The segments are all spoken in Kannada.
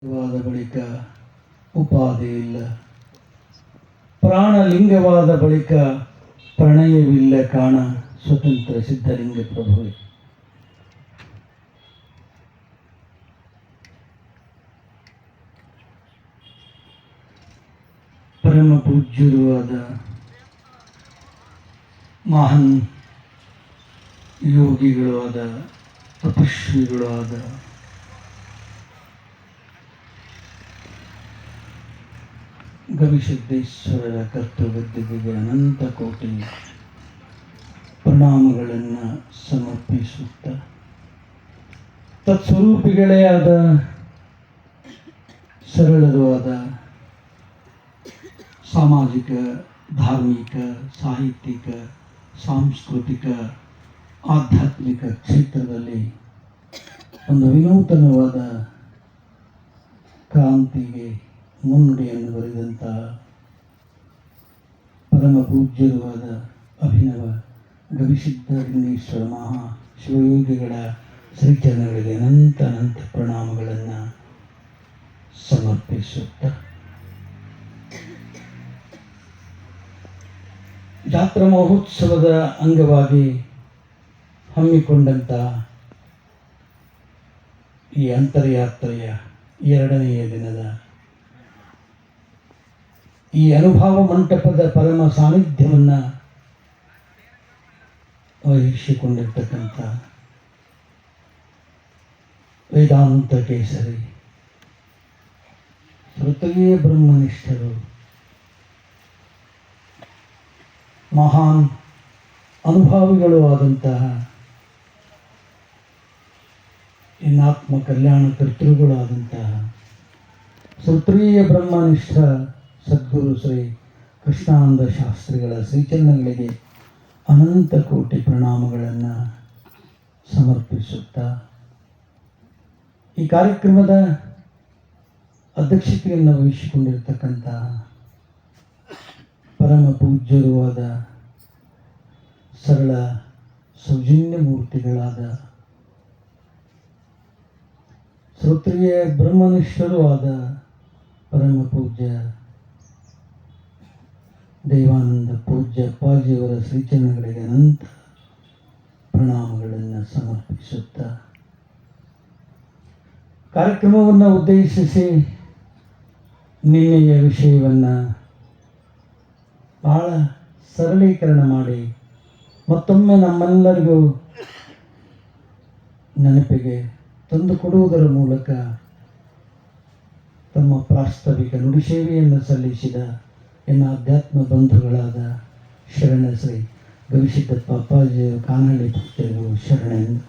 ವಾದ ಬಳಿಕ ಉಪಾಧಿ ಇಲ್ಲ, ಪ್ರಾಣಲಿಂಗವಾದ ಬಳಿಕ ಪ್ರಣಯವಿಲ್ಲ ಕಾಣ ಸ್ವತಂತ್ರ ಸಿದ್ಧಲಿಂಗ ಪ್ರಭುವೆ. ಪರಮ ಪೂಜ್ಯರು ಆದ ಮಹಾನ್ ಯೋಗಿಗಳು ಆದ ತಪಸ್ವಿಗಳು ಆದ ಗವಿಸಿದ್ದೇಶ್ವರರ ಕರ್ತೃಗದ್ದಿಗೆ ಅನಂತ ಕೋಟಿ ಪ್ರಣಾಮಗಳನ್ನು ಸಮರ್ಪಿಸುತ್ತ, ತತ್ಸ್ವರೂಪಿಗಳೇ ಆದ ಸರಳರು ಆದ ಸಾಮಾಜಿಕ, ಧಾರ್ಮಿಕ, ಸಾಹಿತ್ಯಿಕ, ಸಾಂಸ್ಕೃತಿಕ, ಆಧ್ಯಾತ್ಮಿಕ ಕ್ಷೇತ್ರದಲ್ಲಿ ಒಂದು ವಿನೂತನವಾದ ಕ್ರಾಂತಿಗೆ ಮುನ್ನುಡಿಯನ್ನು ಬರೆದಂತಹ ಪರಮ ಪೂಜ್ಯರುವಾದ ಅಭಿನವ ಗವಿಸಿದ್ಧಲಿಂಗೇಶ್ವರ ಮಹಾ ಶಿವಯೋಗಿಗಳ ಶ್ರೀಚರಣಗಳಿಗೆ ಅನಂತ ಅನಂತ ಪ್ರಣಾಮಗಳನ್ನು ಸಮರ್ಪಿಸುತ್ತ, ಜಾತ್ರಾ ಮಹೋತ್ಸವದ ಅಂಗವಾಗಿ ಹಮ್ಮಿಕೊಂಡಂಥ ಈ ಅಂತರ್ಯಾತ್ರೆಯ 2ನೆಯ ದಿನದ ಈ ಅನುಭವ ಮಂಟಪದ ಪರಮ ಸಾನ್ನಿಧ್ಯವನ್ನು ವಹಿಸಿಕೊಂಡಿರ್ತಕ್ಕಂಥ ವೇದಾಂತ ಕೇಸರಿ ಶ್ರುತಗೀಯ ಬ್ರಹ್ಮನಿಷ್ಠರು, ಮಹಾನ್ ಅನುಭಾವಿಗಳು ಆದಂತಹ ಇನ್ನಾತ್ಮ ಕಲ್ಯಾಣ ಕರ್ತೃಗಳಾದಂತಹ ಶ್ರುತಗೀಯ ಬ್ರಹ್ಮನಿಷ್ಠ ಸದ್ಗುರು ಶ್ರೀ ಕೃಷ್ಣಾನಂದ ಶಾಸ್ತ್ರಿಗಳ ಶ್ರೀಚರಣಗಳಿಗೆ ಅನಂತ ಕೋಟಿ ಪ್ರಣಾಮಗಳನ್ನು ಸಮರ್ಪಿಸುತ್ತಾ, ಈ ಕಾರ್ಯಕ್ರಮದ ಅಧ್ಯಕ್ಷತೆಯನ್ನು ವಹಿಸಿಕೊಂಡಿರ್ತಕ್ಕಂಥ ಪರಮ ಪೂಜ್ಯರು ಆದ ಸರಳ ಸೌಜನ್ಯ ಮೂರ್ತಿಗಳಾದ ಶ್ರೋತ್ರಿಯ ಬ್ರಹ್ಮನಿಷ್ಠರು ಆದ ಪರಮ ಪೂಜ್ಯ ದೇವಾನಂದ ಪೂಜ್ಯ ಅಪ್ಪಾಜಿಯವರ ಶ್ರೀಚರಣಗಳಿಗೆ ಅನಂತ ಪ್ರಣಾಮಗಳನ್ನು ಸಮರ್ಪಿಸುತ್ತ, ಕಾರ್ಯಕ್ರಮವನ್ನು ಉದ್ದೇಶಿಸಿ ನಿನ್ನೆಯ ವಿಷಯವನ್ನು ಬಹಳ ಸರಳೀಕರಣ ಮಾಡಿ ಮತ್ತೊಮ್ಮೆ ನಮ್ಮೆಲ್ಲರಿಗೂ ನೆನಪಿಗೆ ತಂದುಕೊಡುವುದರ ಮೂಲಕ ತಮ್ಮ ಪ್ರಾಸ್ತಾವಿಕ ನುಡಿಸೇವೆಯನ್ನು ಸಲ್ಲಿಸಿದ ಎನ್ನ ಅಧ್ಯಾತ್ಮ ಬಂಧುಗಳಾದ ಶರಣ ಶ್ರೀ ಗವಿಸಿದ್ದಪ್ಪ ಅಪ್ಪಾಜಿಯವರು ಕಾನಹಳ್ಳಿ ಪೂಜ್ಯರು ಶರಣೆಂದು,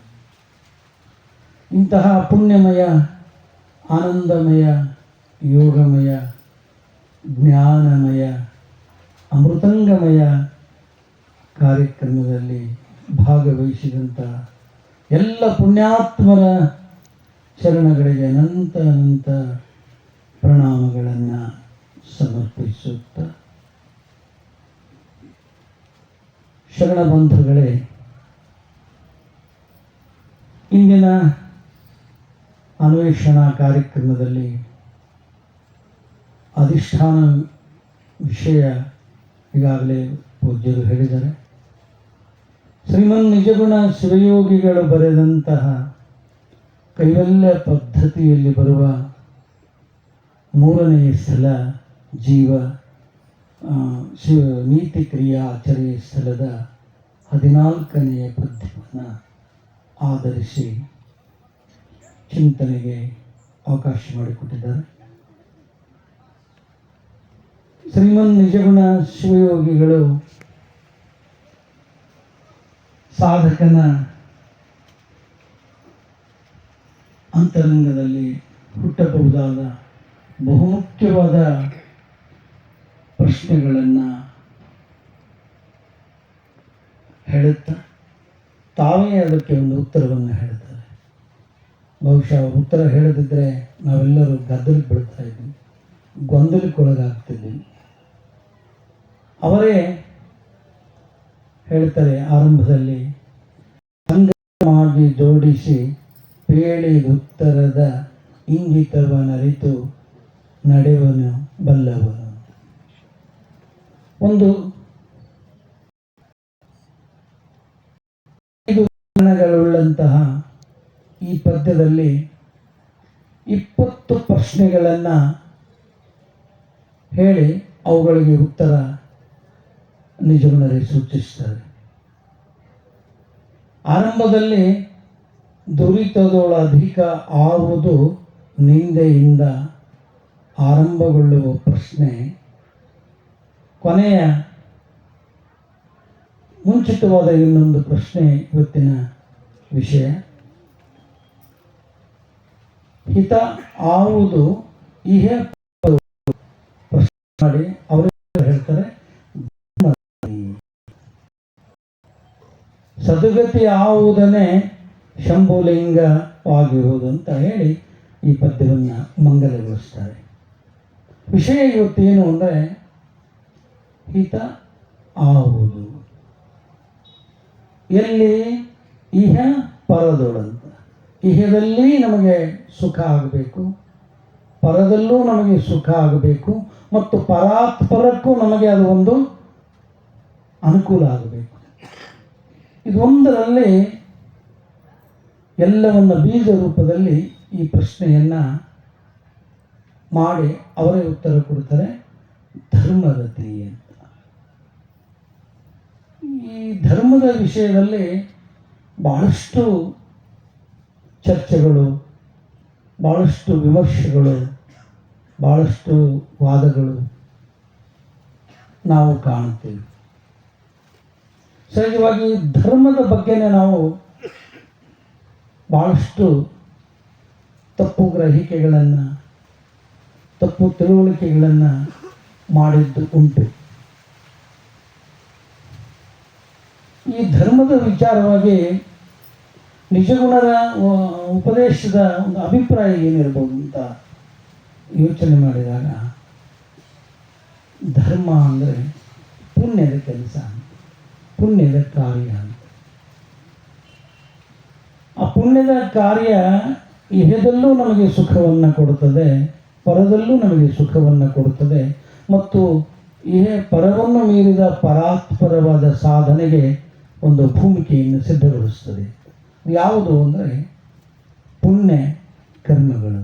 ಇಂತಹ ಪುಣ್ಯಮಯ, ಆನಂದಮಯ, ಯೋಗಮಯ, ಜ್ಞಾನಮಯ, ಅಮೃತಂಗಮಯ ಕಾರ್ಯಕ್ರಮದಲ್ಲಿ ಭಾಗವಹಿಸಿದಂಥ ಎಲ್ಲ ಪುಣ್ಯಾತ್ಮರ ಶರಣಗಳಿಗೆ ಅನಂತ ಅನಂತ ಪ್ರಣಾಮಗಳನ್ನು ಸಮರ್ಪಿಸುತ್ತ, ಶರಣ ಬಂಧುಗಳೇ, ಇಂದಿನ ಅನ್ವೇಷಣಾ ಕಾರ್ಯಕ್ರಮದಲ್ಲಿ ಅಧಿಷ್ಠಾನ ವಿಷಯ ಈಗಾಗಲೇ ಪೂಜ್ಯರು ಹೇಳಿದ್ದಾರೆ. ಶ್ರೀಮನ್ ನಿಜಗುಣ ಶಿವಯೋಗಿಗಳು ಬರೆದಂತಹ ಕೈವಲ್ಯ ಪದ್ಧತಿಯಲ್ಲಿ ಬರುವ 3ನೇ ಸ್ಥಳ ಜೀವ ಶಿವ ನೀತಿ ಕ್ರಿಯಾ ಆಚರಣೆ ಸ್ಥಳದ 14ನೆಯ ಪದ್ಯವನ್ನು ಆಧರಿಸಿ ಚಿಂತನೆಗೆ ಅವಕಾಶ ಮಾಡಿಕೊಟ್ಟಿದ್ದಾರೆ. ಶ್ರೀಮನ್ ನಿಜಗುಣ ಶಿವಯೋಗಿಗಳು ಸಾಧಕನ ಅಂತರಂಗದಲ್ಲಿ ಹುಟ್ಟಬಹುದಾದ ಬಹುಮುಖ್ಯವಾದ ಪ್ರಶ್ನೆಗಳನ್ನು ಹೇಳುತ್ತಾ ತಾವೇ ಅದಕ್ಕೆ ಒಂದು ಉತ್ತರವನ್ನು ಹೇಳ್ತಾರೆ. ಬಹುಶಃ ಅವರು ಉತ್ತರ ಹೇಳದಿದ್ದರೆ ನಾವೆಲ್ಲರೂ ಗದ್ದಲಕ್ಕೆ ಬೀಳ್ತಾ ಇದ್ದೀವಿ, ಗೊಂದಲಕ್ಕೊಳಗಾಗ್ತಿದ್ದೀವಿ. ಅವರೇ ಹೇಳ್ತಾರೆ ಆರಂಭದಲ್ಲಿ, ಸಂಗಮವಾಗಿ ಜೋಡಿಸಿ ಪೇಳಿದುತ್ತರದ ಇಂಗಿತವನರಿತು ನಡೆವನು ಬಲ್ಲವನು. ಒಂದು 5 ವರ್ಣಗಳುಳ್ಳಂತಹ ಈ ಪದ್ಯದಲ್ಲಿ 20 ಪ್ರಶ್ನೆಗಳನ್ನು ಹೇಳಿ ಅವುಗಳಿಗೆ ಉತ್ತರ ನಿಜಗುಣರೇ ಸೂಚಿಸ್ತಾರೆ. ಆರಂಭದಲ್ಲಿ ದುರಿತದೊಳಧಿಕ ಆವುದು ನಿಂದೆಯಿಂದ ಆರಂಭಗೊಳ್ಳುವ ಪ್ರಶ್ನೆ, ಕೊನೆಯ ಮುಂಚಿತವಾದ ಇನ್ನೊಂದು ಪ್ರಶ್ನೆ ಇವತ್ತಿನ ವಿಷಯ. ಹಿತ ಆವುದು ಇಹ ಪ್ರಶ್ನೆ ಮಾಡಿ ಅವರು ಹೇಳ್ತಾರೆ ಸದುಗತಿ ಆವುದನ್ನೇ ಶಂಭುಲಿಂಗವಾಗಿರುವುದು ಅಂತ ಹೇಳಿ ಈ ಪದ್ಯವನ್ನು ಮಂಗಲಗೊಳಿಸ್ತಾರೆ. ವಿಷಯ ಇವತ್ತೇನು ಅಂದರೆ ಹಿತ ಆವುದು ಎಲ್ಲಿ ಇಹ ಪರದೊಳಂತ. ಇಹದಲ್ಲಿ ನಮಗೆ ಸುಖ ಆಗಬೇಕು, ಪರದಲ್ಲೂ ನಮಗೆ ಸುಖ ಆಗಬೇಕು, ಮತ್ತು ಪರಾತ್ಪರಕ್ಕೂ ನಮಗೆ ಅದು ಒಂದು ಅನುಕೂಲ ಆಗಬೇಕು. ಇದೊಂದರಲ್ಲಿ ಎಲ್ಲವನ್ನು ಬೀಜ ರೂಪದಲ್ಲಿ ಈ ಪ್ರಶ್ನೆಯನ್ನು ಮಾಡಿ ಅವರೇ ಉತ್ತರ ಕೊಡ್ತಾರೆ, ಧರ್ಮರತಿ ಅಂತ. ಈ ಧರ್ಮದ ವಿಷಯದಲ್ಲಿ ಭಾಳಷ್ಟು ಚರ್ಚೆಗಳು, ಭಾಳಷ್ಟು ವಿಮರ್ಶೆಗಳು, ಭಾಳಷ್ಟು ವಾದಗಳು ನಾವು ಕಾಣುತ್ತೇವೆ. ಸಹಜವಾಗಿ ಧರ್ಮದ ಬಗ್ಗೆನೇ ನಾವು ಭಾಳಷ್ಟು ತಪ್ಪು ಗ್ರಹಿಕೆಗಳನ್ನು, ತಪ್ಪು ತಿಳುವಳಿಕೆಗಳನ್ನು ಮಾಡಿದ್ದು ಉಂಟು. ಈ ಧರ್ಮದ ವಿಚಾರವಾಗಿ ನಿಜಗುಣರ ಉಪದೇಶದ ಒಂದು ಅಭಿಪ್ರಾಯ ಏನಿರ್ಬೋದು ಅಂತ ಯೋಚನೆ ಮಾಡಿದಾಗ, ಧರ್ಮ ಅಂದರೆ ಪುಣ್ಯದ ಕೆಲಸ, ಪುಣ್ಯದ ಕಾರ್ಯ ಅಂತ. ಆ ಪುಣ್ಯದ ಕಾರ್ಯ ಇಹದಲ್ಲೂ ನಮಗೆ ಸುಖವನ್ನು ಕೊಡುತ್ತದೆ, ಪರದಲ್ಲೂ ನಮಗೆ ಸುಖವನ್ನು ಕೊಡುತ್ತದೆ, ಮತ್ತು ಇಹ ಪರವನ್ನು ಮೀರಿದ ಪರಾತ್ಪರವಾದ ಸಾಧನೆಗೆ ಒಂದು ಭೂಮಿಕೆಯನ್ನು ಸಿದ್ಧಗೊಳಿಸ್ತದೆ. ಯಾವುದು ಅಂದರೆ ಪುಣ್ಯ ಕರ್ಮಗಳು.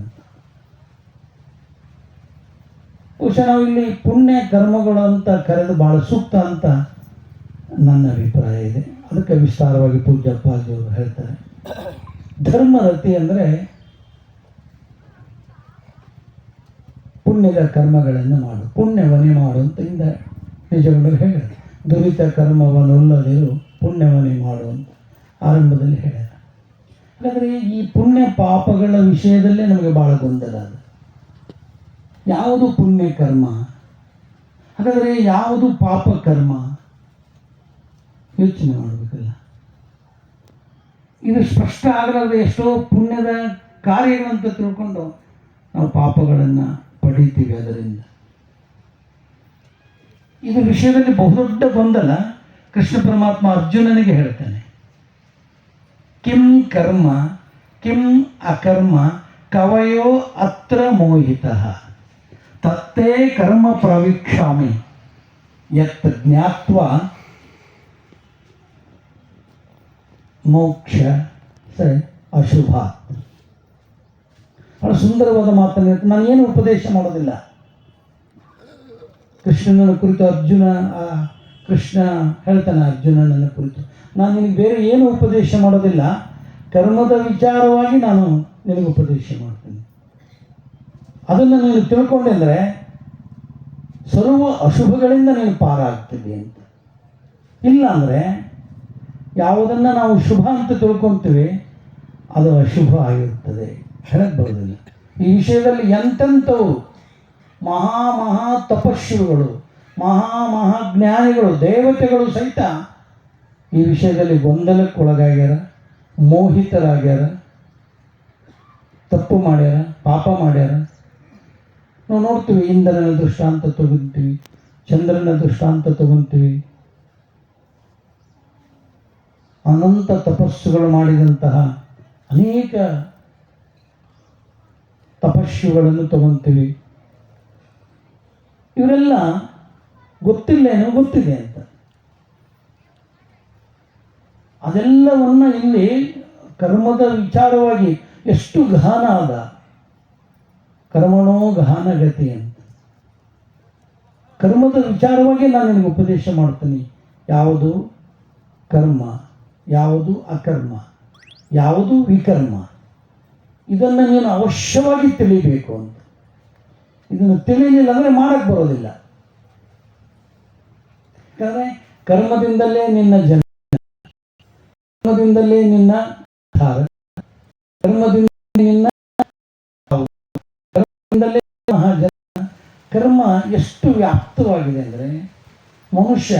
ಬಹುಶಃ ನಾವು ಇಲ್ಲಿ ಪುಣ್ಯ ಕರ್ಮಗಳು ಅಂತ ಕರೆದು ಭಾಳ ಸೂಕ್ತ ಅಂತ ನನ್ನ ಅಭಿಪ್ರಾಯ ಇದೆ. ಅದಕ್ಕೆ ವಿಸ್ತಾರವಾಗಿ ಪೂಜ್ಯ ಅಪ್ಪಾಜಿಯವರು ಹೇಳ್ತಾರೆ. ಧರ್ಮರತಿ ಅಂದರೆ ಪುಣ್ಯದ ಕರ್ಮಗಳನ್ನು ಮಾಡು, ಪುಣ್ಯವನ್ನೇ ಮಾಡು ಅಂತ ಇಂದ ನಿಜಗುಣರು ಹೇಳಿದರು. ದುರಿತ ಕರ್ಮವನ್ನುಲ್ಲದಿರು ಪುಣ್ಯವನ್ನೇ ಮಾಡು ಅಂತ ಆರಂಭದಲ್ಲಿ ಹೇಳ್ಯಾರ. ಹಾಗಾದರೆ ಈ ಪುಣ್ಯ ಪಾಪಗಳ ವಿಷಯದಲ್ಲೇ ನಮಗೆ ಭಾಳ ಗೊಂದಲ ಅದು. ಯಾವುದು ಪುಣ್ಯ ಕರ್ಮ, ಹಾಗಾದರೆ ಯಾವುದು ಪಾಪ ಕರ್ಮ, ಯೋಚನೆ ಮಾಡಬೇಕಲ್ಲ. ಇದು ಸ್ಪಷ್ಟ ಆಗಲಾರದೆ ಎಷ್ಟೋ ಪುಣ್ಯದ ಕಾರ್ಯಗಳಂತ ತಿಳ್ಕೊಂಡು ನಾವು ಪಾಪಗಳನ್ನು ಪಡೀತೀವಿ. ಅದರಿಂದ ಇದು ವಿಷಯದಲ್ಲಿ ಬಹುದೊಡ್ಡ ಗೊಂದಲ. ಕೃಷ್ಣ ಪರಮಾತ್ಮ ಅರ್ಜುನನಿಗೆ ಹೇಳ್ತಾನೆ, ಕಿಂ ಕರ್ಮ ಕಿಂ ಅಕರ್ಮ ಕವಯೋ ಅತ್ರ ಮೋಹಿತಃ ತತ್ತೇ ಕರ್ಮ ಪ್ರವೀಕ್ಷಾಮಿ ಯತ್ ಜ್ಞಾತ್ವಾ ಮೋಕ್ಷ ಸ ಅಶುಭ. ಬಹಳ ಸುಂದರವಾದ ಮಾತನ್ನು ನಾನೇನು ಉಪದೇಶ ಮಾಡೋದಿಲ್ಲ. ಕೃಷ್ಣನ ಕುರಿತು ಕೃಷ್ಣ ಹೇಳ್ತಾನೆ ಅರ್ಜುನನ ಕುರಿತು, ನಾನು ನಿನಗೆ ಬೇರೆ ಏನು ಉಪದೇಶ ಮಾಡೋದಿಲ್ಲ, ಕರ್ಮದ ವಿಚಾರವಾಗಿ ನಾನು ನಿನಗೆ ಉಪದೇಶ ಮಾಡ್ತೀನಿ. ಅದನ್ನು ನೀನು ತಿಳ್ಕೊಂಡೆಂದರೆ ಸರ್ವ ಅಶುಭಗಳಿಂದ ನೀನು ಪಾರಾಗ್ತಿದ್ದಿ ಅಂತ. ಇಲ್ಲ ಅಂದರೆ ಯಾವುದನ್ನು ನಾವು ಶುಭ ಅಂತ ತಿಳ್ಕೊತೀವಿ ಅದು ಅಶುಭ ಆಗಿರುತ್ತದೆ, ಹೇಳಕ್ಕೆ ಬರೋದಿಲ್ಲ. ಈ ವಿಷಯದಲ್ಲಿ ಎಂತೆಂಥವು ಮಹಾ ತಪಸ್ವಿಗಳು, ಮಹಾಜ್ಞಾನಿಗಳು, ದೇವತೆಗಳು ಸಹಿತ ಈ ವಿಷಯದಲ್ಲಿ ಗೊಂದಲಕ್ಕೊಳಗಾಗ್ಯಾರ, ಮೋಹಿತರಾಗ್ಯಾರ, ತಪ್ಪು ಮಾಡ್ಯಾರ, ಪಾಪ ಮಾಡ್ಯಾರ. ನಾವು ನೋಡ್ತೀವಿ, ಇಂದ್ರನ ದೃಷ್ಟಾಂತ ತಗೊಂತೀವಿ, ಚಂದ್ರನ ದೃಷ್ಟಾಂತ ತಗೊಂತೀವಿ. ಅನಂತ ತಪಸ್ಸುಗಳು ಮಾಡಿದಂತಹ ಅನೇಕ ತಪಸ್ವಿಗಳನ್ನು ತಗೊಂತೀವಿ. ಇವರೆಲ್ಲ ಗೊತ್ತಿಲ್ಲೇನೋ ಗೊತ್ತಿದೆ ಅಂತ. ಅದೆಲ್ಲವನ್ನ ಇಲ್ಲಿ ಕರ್ಮದ ವಿಚಾರವಾಗಿ ಎಷ್ಟು ಗಹನ ಆದ. ಕರ್ಮಣೋ ಗಹನ ಗತಿ ಅಂತ ಕರ್ಮದ ವಿಚಾರವಾಗಿ ನಾನು ನಿನಗೆ ಉಪದೇಶ ಮಾಡ್ತೀನಿ. ಯಾವುದು ಕರ್ಮ, ಯಾವುದು ಅಕರ್ಮ, ಯಾವುದು ವಿಕರ್ಮ, ಇದನ್ನು ನೀನು ಅವಶ್ಯವಾಗಿ ತಿಳಿಬೇಕು ಅಂತ. ಇದನ್ನು ತಿಳಿಲಿಲ್ಲ ಅಂದರೆ ಮಾಡಕ್ಕೆ ಬರೋದಿಲ್ಲ. ಯಾಕಂದರೆ ಕರ್ಮದಿಂದಲೇ ನಿನ್ನ ಜನ, ಕರ್ಮದಿಂದಲೇ ನಿನ್ನ ಧಾರ, ಕರ್ಮದಿಂದ ನಿನ್ನ ಕರ್ಮದಿಂದಲೇ ಮಹಾಜನ. ಕರ್ಮ ಎಷ್ಟು ವ್ಯಾಪ್ತವಾಗಿದೆ ಅಂದರೆ ಮನುಷ್ಯ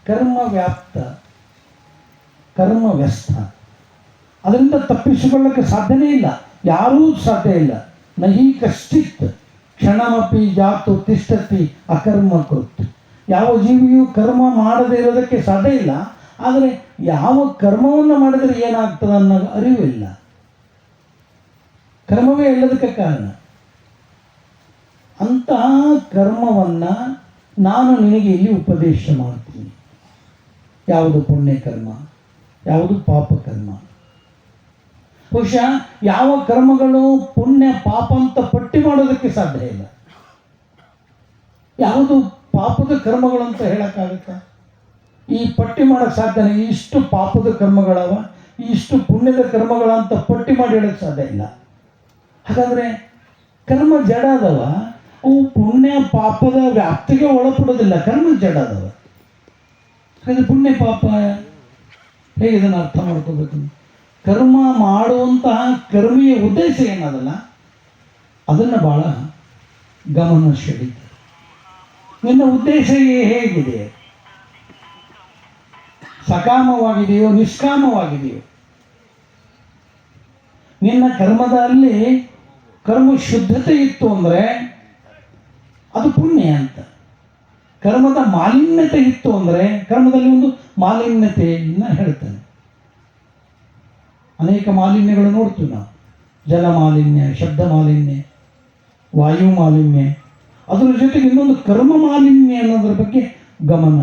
ಕರ್ಮ ವ್ಯಾಪ್ತ, ಕರ್ಮ ವ್ಯಸ್ತ. ಅದರಿಂದ ತಪ್ಪಿಸಿಕೊಳ್ಳಕ್ಕೆ ಸಾಧ್ಯನೇ ಇಲ್ಲ, ಯಾರೂ ಸಾಧ್ಯ ಇಲ್ಲ. ನಹಿ ಕಶ್ಚಿತ್ ಕ್ಷಣಮಪಿ ಜಾತು ತಿಷ್ಠತಿ ಅಕರ್ಮ ಕೃತ್. ಯಾವ ಜೀವಿಯೂ ಕರ್ಮ ಮಾಡದೇ ಇರೋದಕ್ಕೆ ಸಾಧ್ಯ ಇಲ್ಲ. ಆದರೆ ಯಾವ ಕರ್ಮವನ್ನು ಮಾಡಿದರೆ ಏನಾಗ್ತದೆ ಅನ್ನೋ ಅರಿವಿಲ್ಲ. ಕರ್ಮವೇ ಎಲ್ಲದಕ್ಕೆ ಕಾರಣ. ಅಂತಹ ಕರ್ಮವನ್ನು ನಾನು ನಿನಗೆ ಇಲ್ಲಿ ಉಪದೇಶ ಮಾಡ್ತೀನಿ. ಯಾವುದು ಪುಣ್ಯಕರ್ಮ, ಯಾವುದು ಪಾಪಕರ್ಮ. ಬಹುಶಃ ಯಾವ ಕರ್ಮಗಳು ಪುಣ್ಯ ಪಾಪ ಅಂತ ಪಟ್ಟಿ ಮಾಡೋದಕ್ಕೆ ಸಾಧ್ಯ ಇಲ್ಲ. ಯಾವುದು ಪಾಪದ ಕರ್ಮಗಳು ಅಂತ ಹೇಳೋಕ್ಕಾಗುತ್ತಾ? ಈ ಪಟ್ಟಿ ಮಾಡೋಕ್ಕೆ ಸಾಧ್ಯನೇ. ಇಷ್ಟು ಪಾಪದ ಕರ್ಮಗಳವ, ಇಷ್ಟು ಪುಣ್ಯದ ಕರ್ಮಗಳಂತ ಪಟ್ಟಿ ಮಾಡಿ ಹೇಳೋಕ್ಕೆ ಸಾಧ್ಯ ಇಲ್ಲ. ಹಾಗಾದರೆ ಕರ್ಮ ಜಡ ಅದಾವ, ಅವು ಪುಣ್ಯ ಪಾಪದ ವ್ಯಾಪ್ತಿಗೆ ಒಳಪಡೋದಿಲ್ಲ. ಕರ್ಮ ಜಡ ಅದಾವ. ಹಾಗಾದರೆ ಪುಣ್ಯ ಪಾಪ ಹೇಗೆ ಇದನ್ನು ಅರ್ಥ ಮಾಡ್ಕೋಬೇಕು? ಕರ್ಮ ಮಾಡುವಂತಹ ಕರ್ಮಿಯ ಉದ್ದೇಶ ಏನದಲ್ಲ ಅದನ್ನು ಭಾಳ ಗಮನ ಸೆಳೀತಾರೆ. ನಿನ್ನ ಉದ್ದೇಶ ಹೇಗಿದೆ? ಸಕಾಮವಾಗಿದೆಯೋ ನಿಷ್ಕಾಮವಾಗಿದೆಯೋ? ನಿನ್ನ ಕರ್ಮದಲ್ಲಿ ಕರ್ಮ ಶುದ್ಧತೆ ಇತ್ತು ಅಂದರೆ ಅದು ಪುಣ್ಯ ಅಂತ. ಕರ್ಮದ ಮಾಲಿನ್ಯತೆ ಇತ್ತು ಅಂದರೆ ಕರ್ಮದಲ್ಲಿ ಒಂದು ಮಾಲಿನ್ಯತೆಯನ್ನು ಹೇಳ್ತಾನೆ. ಅನೇಕ ಮಾಲಿನ್ಯಗಳು ನೋಡ್ತೀವಿ ನಾವು. ಜಲ ಮಾಲಿನ್ಯ, ಶಬ್ದ ಮಾಲಿನ್ಯ, ವಾಯು ಮಾಲಿನ್ಯ. ಅದರ ಜೊತೆಗೆ ಇನ್ನೊಂದು ಕರ್ಮ ಮಾಲಿನ್ಯ ಅನ್ನೋದ್ರ ಬಗ್ಗೆ ಗಮನ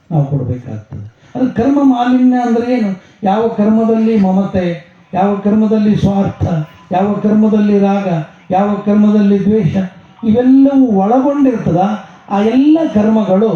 ನಾವು ಕೊಡಬೇಕಾಗ್ತದೆ. ಅದು ಕರ್ಮ ಮಾಲಿನ್ಯ ಅಂದರೆ ಏನು? ಯಾವ ಕರ್ಮದಲ್ಲಿ ಮಮತೆ, ಯಾವ ಕರ್ಮದಲ್ಲಿ ಸ್ವಾರ್ಥ, ಯಾವ ಕರ್ಮದಲ್ಲಿ ರಾಗ, ಯಾವ ಕರ್ಮದಲ್ಲಿ ದ್ವೇಷ, ಇವೆಲ್ಲವೂ ಒಳಗೊಂಡಿರ್ತದ ಆ ಎಲ್ಲ ಕರ್ಮಗಳು